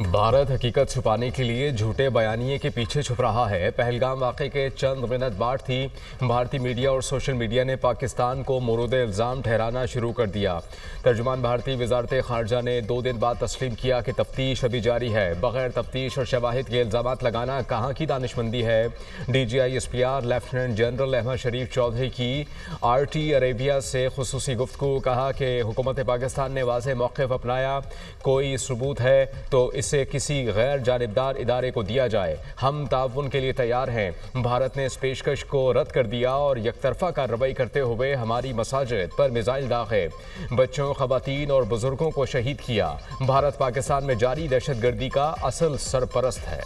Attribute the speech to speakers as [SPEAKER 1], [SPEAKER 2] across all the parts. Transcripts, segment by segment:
[SPEAKER 1] भारत हकीकत छुपाने के लिए झूठे बयानिए के पीछे छुप रहा है। पहलगाम वाक़े के चंद मिनट बाद थी भारतीय मीडिया और सोशल मीडिया ने पाकिस्तान को मोरूद इल्ज़ाम ठहराना शुरू कर दिया। तर्जुमान भारतीय वज़ारत ख़ारजा ने 2 दिन बाद तस्लीम किया कि तफ्तीश अभी जारी है। बग़ैर तफ्तीश और शवाहिद के इल्ज़ामात लगाना कहाँ की दानिशमंदी है। DGI-SPR लेफ्टिनेंट जनरल अहमद शरीफ चौधरी की RT अरेबिया से खुसूसी गुफ्तगू, कहा कि हुकूमत पाकिस्तान ने वाज़ेह मौक़िफ़ अपनाया, कोई सबूत है तो इसे किसी गैर जानिबदार इदारे को दिया जाए। हम ताउन के लिए तैयार हैं। भारत ने इस पेशकश को रद्द कर दिया और यकतरफा कार्रवाई करते हुए हमारी मसाजिद पर मिसाइल दागे, बच्चों, ख़वातीन और बुजुर्गों को शहीद किया। भारत पाकिस्तान में जारी दहशतगर्दी का असल सरपरस्त है।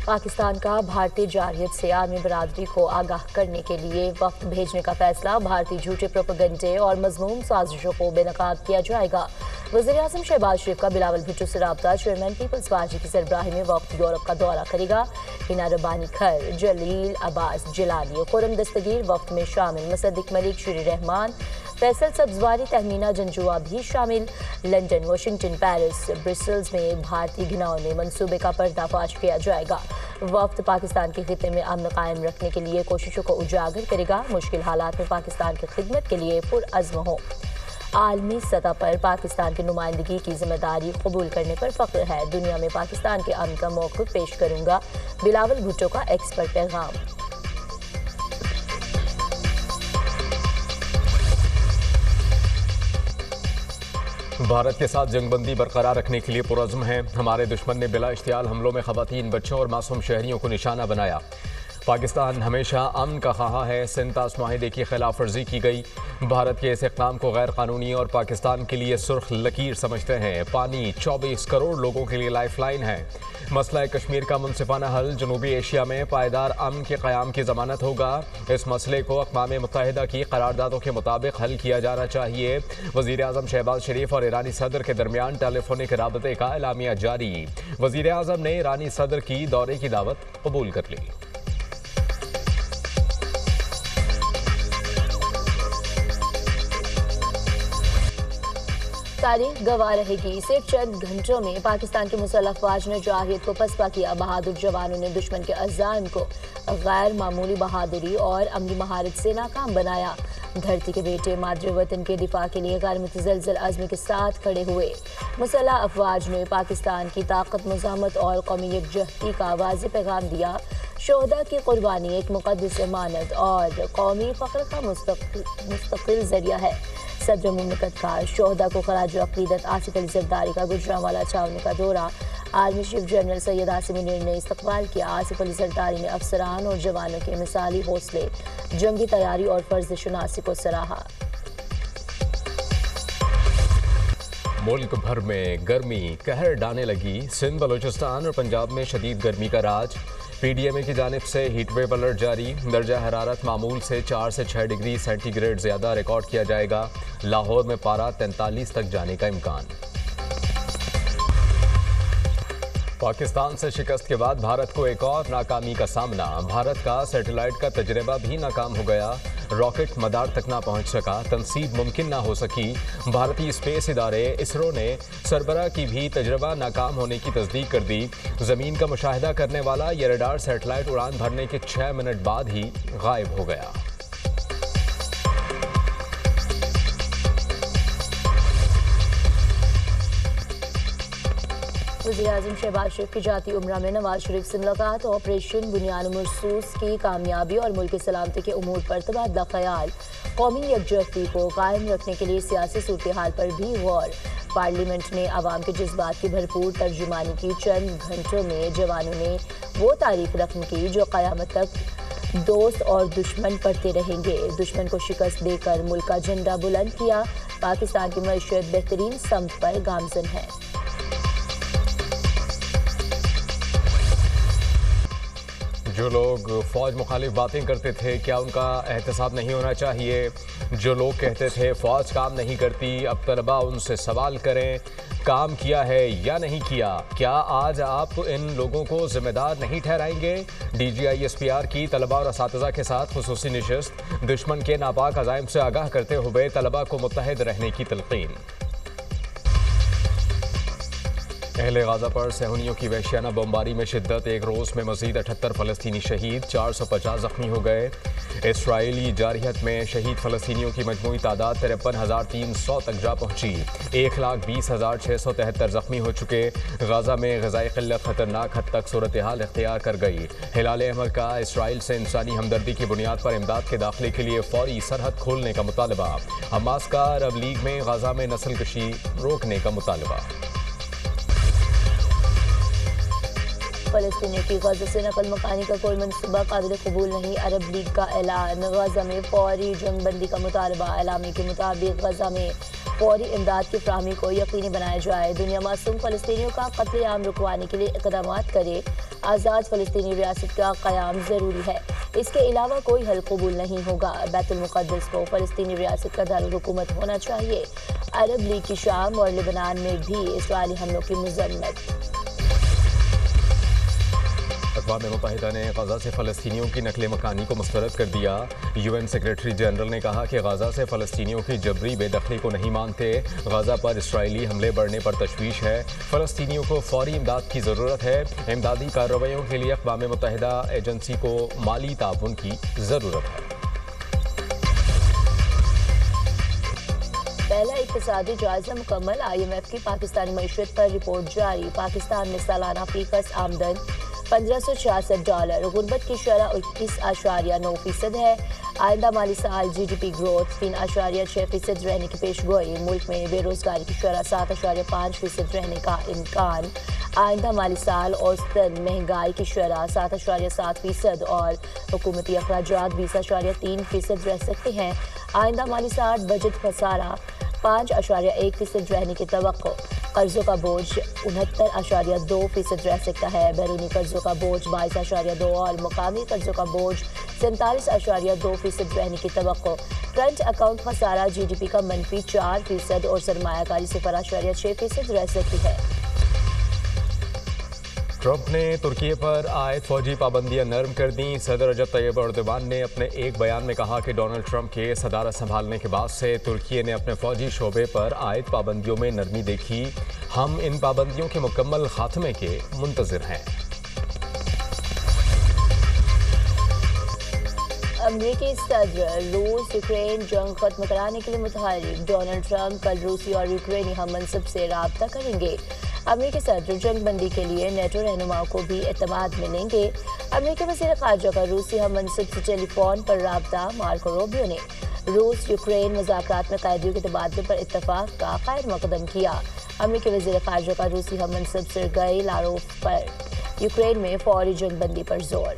[SPEAKER 2] पाकिस्तान का भारतीय जारहियत से आर्मी बरादरी को आगाह करने के लिए वफ्द भेजने का फैसला। भारतीय झूठे प्रोपेगेंडे और मज़मूम साजिशों को बेनकाब किया जाएगा। वज़ीर-ए-आज़म शहबाज शरीफ का बिलावल भुट्टो से राब्ता। चेयरमैन पीपल्स पार्टी की सरबराही में वफ्द यूरोप का दौरा करेगा। हिना रब्बानी खर, जलील अब्बास जिलानी, खुरम दस्तगीर वफ्द में शामिल। मुसद्दिक मलिक, श्री रहमान, फैसल सब्जवारी, तहमीना जंजुआ भी शामिल। लंदन, वाशिंगटन, पेरिस, ब्रसेल्स में भारतीय घिनौने मंसूबे का पर्दाफाश किया जाएगा। वफ्द पाकिस्तान के खिते में अमन कायम रखने के लिए कोशिशों को उजागर करेगा। मुश्किल हालात में पाकिस्तान की खिदमत के लिए पुरअज़्म हो। आलमी सतह पर पाकिस्तान की नुमाइंदगी की जिम्मेदारी कबूल करने पर फ़ख्र है। दुनिया में पाकिस्तान के अमन का मौक़िफ़ पेश करूँगा, बिलावल भुट्टो का एक्स पर पैगाम।
[SPEAKER 1] भारत के साथ जंगबंदी बरकरार रखने के लिए पुरज़्म है। हमारे दुश्मन ने बिला इश्तियाल हमलों में ख़वातीन, बच्चों और मासूम शहरियों को निशाना बनाया। पाकिस्तान हमेशा अमन का ख़्वाह है। सिंतास माहिदे की खिलाफ वर्जी की गई। भारत के इस इक़दाम को गैर कानूनी और पाकिस्तान के लिए सुर्ख लकीर समझते हैं। पानी 24 करोड़ लोगों के लिए लाइफ लाइन है। मसला कश्मीर का मुनसिफाना हल जनूबी एशिया में पायदार अमन के क़याम की ज़मानत होगा। इस मसले को अक़वाम मुत्तहिदा की करारदादों के मुताबिक हल किया जाना चाहिए। वज़ीर-ए-आज़म शहबाज शरीफ और ईरानी सदर के दरमियान टेलीफोनिक राबते का एलामिया जारी। वज़ीर-ए-आज़म ने ईरानी सदर की दौरे की दावत कबूल कर ली।
[SPEAKER 2] तारीख गवाह रहेगी। सिर्फ चंद घंटों में पाकिस्तान के मुसल्लह अफवाज ने जारहियत को पसपा किया। बहादुर जवानों ने दुश्मन के अज़ाइम को गैर मामूली बहादुरी और अमली महारत से नाकाम बनाया। धरती के बेटे मादरे वतन के दिफा के लिए गैर मुतज़लज़ल अज़्म के साथ खड़े हुए। मुसल्लह अफवाज ने पाकिस्तान की ताकत, मुज़ाहमत और कौमी यकजहती का वाज़ेह पैगाम दिया। शोहदा की कुर्बानी एक मुक़द्दस अमानत और कौमी फ़ख्र का मुस्तक़िल ज़रिया है। सदर मुमलिकत का शोहदा को खराज अक़ीदत आसिफ अली ज़रदारी का गुजरांवाला छावनी का दौरा। Army chief general Syed Asim Munir ने इस्तक़बाल किया। आसिफ अली ज़रदारी ने अफसरान और जवानों के मिसाली हौसले, जंगी तैयारी और फ़र्ज़ शुनासी को सराहा।
[SPEAKER 1] मुल्क भर में गर्मी कहर डालने लगी। सिंध, बलूचिस्तान और पंजाब में शदीद गर्मी का राज। PDMA की जानिब से हीट वेव अलर्ट जारी। दर्जा हरारत मामूल से 4 से 6 डिग्री सेंटीग्रेड ज़्यादा रिकॉर्ड किया जाएगा। लाहौर में पारा 43 तक जाने का इम्कान। पाकिस्तान से शिकस्त के बाद भारत को एक और नाकामी का सामना। भारत का सैटेलाइट का तजर्बा भी नाकाम हो गया। रॉकेट मदार तक ना पहुंच सका, तनसीब मुमकिन ना हो सकी। भारतीय स्पेस इदारे इसरो ने सरबराह की भी तजर्बा नाकाम होने की तस्दीक कर दी। ज़मीन का मुशाहिदा करने वाला ये रडार सैटेलाइट उड़ान भरने के 6 मिनट बाद ही गायब हो गया।
[SPEAKER 2] वज़ीर-ए-आज़म शहबाज शरीफ की जाती उम्रा में नवाज शरीफ से मुलाकात। ऑपरेशन बुनियाद मरसूस की कामयाबी और मुल्क की सलामती के उमूर पर तबादला ख्याल। कौमी यकजहती को कायम रखने के लिए सियासी सूरत हाल पर भी गौर। पार्लियामेंट ने आवाम के जज्बात की भरपूर तर्जुमानी की। चंद घंटों में जवानों ने वो तारीख रकम की जो क़यामत तक दोस्त और दुश्मन पढ़ते रहेंगे। दुश्मन को शिकस्त देकर मुल्क का झंडा बुलंद किया। पाकिस्तान की मईशत बेहतरीन समत पर गामजन है।
[SPEAKER 1] जो लोग फ़ौज मुखालिफ बातें करते थे, क्या उनका एहतसाब नहीं होना चाहिए? जो लोग कहते थे फ़ौज काम नहीं करती, अब तलबा उनसे सवाल करें काम किया है या नहीं किया। क्या आज आप इन लोगों को ज़िम्मेदार नहीं ठहराएंगे? DGI-SPR की तलबा और असातिज़ा के साथ खुसूसी नशिस्त। दुश्मन के नापाक अज़ाइम से आगाह करते हुए तलबा को मुत्तहिद रहने की तलक़ीन। اہل غازہ پر صہیونیوں کی وحشیانہ بمباری میں شدت، ایک روز میں مزید 78 فلسطینی شہید، 450 زخمی ہو گئے۔ اسرائیلی جارحیت میں شہید فلسطینیوں کی مجموعی تعداد 53,300 تک جا پہنچی، 1,20,673 زخمی ہو چکے۔ غازہ میں غذائی قلت خطرناک حد تک صورتحال اختیار کر گئی۔ ہلال احمر کا اسرائیل سے انسانی ہمدردی کی بنیاد پر امداد کے داخلے کے لیے فوری سرحد کھولنے کا مطالبہ۔ حماس کا عرب لیگ میں غازہ میں نسل کشی روکنے کا مطالبہ۔
[SPEAKER 2] فلسطینیوں کی غزہ سے نقل مکانی کا کوئی منصوبہ قابل قبول نہیں، عرب لیگ کا اعلان۔ غزہ میں فوری جنگ بندی کا مطالبہ۔ اعلامیہ کے مطابق غزہ میں فوری امداد کی فراہمی کو یقینی بنایا جائے، دنیا معصوم فلسطینیوں کا قتل عام رکوانے کے لیے اقدامات کرے، آزاد فلسطینی ریاست کا قیام ضروری ہے، اس کے علاوہ کوئی حل قبول نہیں ہوگا۔ بیت المقدس کو فلسطینی ریاست کا دارالحکومت ہونا چاہیے۔ عرب لیگ کی شام اور لبنان میں بھی اسرائیلی حملوں کی مذمت۔
[SPEAKER 1] اقوام متحدہ نے غزہ سے فلسطینیوں کی نقل مکانی کو مسترد کر دیا۔ یو این سیکریٹری جنرل نے کہا کہ غزہ سے فلسطینیوں کی جبری بے دخلی کو نہیں مانتے۔ غزہ پر اسرائیلی حملے بڑھنے پر تشویش ہے، فلسطینیوں کو فوری امداد کی ضرورت ہے۔ امدادی کارروائیوں کے لیے اقوام متحدہ ایجنسی کو مالی تعاون کی ضرورت ہے۔
[SPEAKER 2] پہلا اقتصادی جائزہ مکمل، آئی ایم ایف کی پاکستانی معیشت پر رپورٹ جاری۔ پاکستان میں سالانہ فی کس آمدن $1,566، غربت کی شرح 21.9% ہے۔ آئندہ مالی سال جی ڈی پی گروتھ 3.6% رہنے کی پیش گوئی۔ ملک میں بے روزگاری کی شرح 7.5% رہنے کا امکان۔ آئندہ مالی سال اوسطاً مہنگائی کی شرح 7.7% اور حکومتی اخراجات 20.3% رہ سکتے ہیں۔ آئندہ مالی سال بجٹ خسارہ 5.1% رہنے کی توقع۔ قرضوں کا بوجھ 69.2% رہ سکتا ہے، بیرونی قرضوں کا بوجھ 22.2 اور مقامی قرضوں کا بوجھ 47.2% رہنے کی توقع۔ کرنٹ اکاؤنٹ خسارہ جی ڈی پی کا -4% اور سرمایہ کاری 0.6% رہ سکتی ہے۔
[SPEAKER 1] ٹرمپ نے ترکی پر عائد فوجی پابندیاں نرم کر دیں۔ صدر رجب طیب ایردوان نے اپنے ایک بیان میں کہا کہ ڈونلڈ ٹرمپ کے صدارت سنبھالنے کے بعد سے ترکی نے اپنے فوجی شعبے پر عائد پابندیوں میں نرمی دیکھی، ہم ان پابندیوں کے مکمل خاتمے کے منتظر ہیں۔
[SPEAKER 2] امریکی صدر روس یوکرین جنگ ختم کرانے کے لیے متحرک، ڈونلڈ ٹرمپ کل روسی اور یوکرینی ہم منصب سے رابطہ کریں گے۔ امریکی صدر جنگ بندی کے لیے نیٹو رہنماؤں کو بھی اعتماد ملیں گے۔ امریکی وزیر خارجہ کا روسی ہم منصب سے ٹیلی فون پر رابطہ۔ مارکو روبیو نے روس یوکرین مذاکرات میں قیدیوں کے تبادلے پر اتفاق کا خیر مقدم کیا۔ امریکی وزیر خارجہ کا روسی ہم منصب سرگئی لاروف پر یوکرین میں فوری جنگ بندی پر زور۔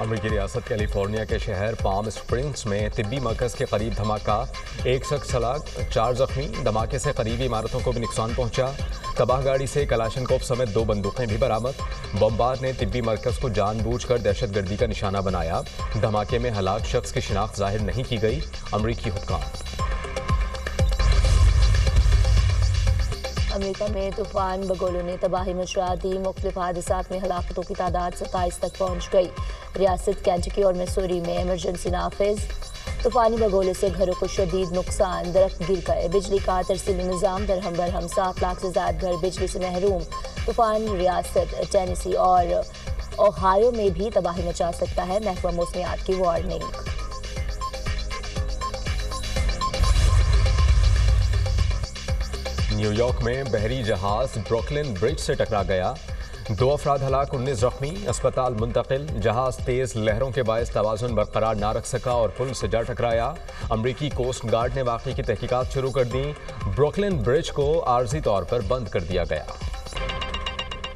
[SPEAKER 1] امریکی ریاست کیلیفورنیا کے شہر پام اسپرنگز میں طبی مرکز کے قریب دھماکہ، ایک شخص ہلاک، 4 زخمی۔ دھماکے سے قریبی عمارتوں کو بھی نقصان پہنچا۔ تباہ گاڑی سے کلاشنکوف سمیت 2 بندوقیں بھی برآمد۔ بمبار نے طبی مرکز کو جان بوجھ کر دہشت گردی کا نشانہ بنایا۔ دھماکے میں ہلاک شخص کی شناخت ظاہر نہیں کی گئی۔ امریکی حکام۔
[SPEAKER 2] امریکہ میں طوفان بگولو نے تباہی مچا دی، مختلف حادثات میں ہلاکتوں کی تعداد 27 تک پہنچ گئی۔ ریاست کینٹکی اور میسوری میں ایمرجنسی نافذ۔ طوفانی بگولے سے گھروں کو شدید نقصان، درخت گر گئے، بجلی کا ترسیلی نظام درہم برہم، 7 لاکھ سے زائد گھر بجلی سے محروم۔ طوفان ریاست ٹینیسی اور اوہایو میں بھی تباہی مچا سکتا ہے، محکمہ موسمیات کی وارننگ۔
[SPEAKER 1] نیو یارک میں بحری جہاز بروکلن برج سے ٹکرا گیا، 2 افراد ہلاک، 19 زخمی، اسپتال منتقل۔ جہاز تیز لہروں کے باعث توازن برقرار نہ رکھ سکا اور پل سے جا ٹکرایا۔ امریکی کوسٹ گارڈ نے واقعے کی تحقیقات شروع کر دیں۔ بروکلن برج کو عارضی طور پر بند کر دیا گیا۔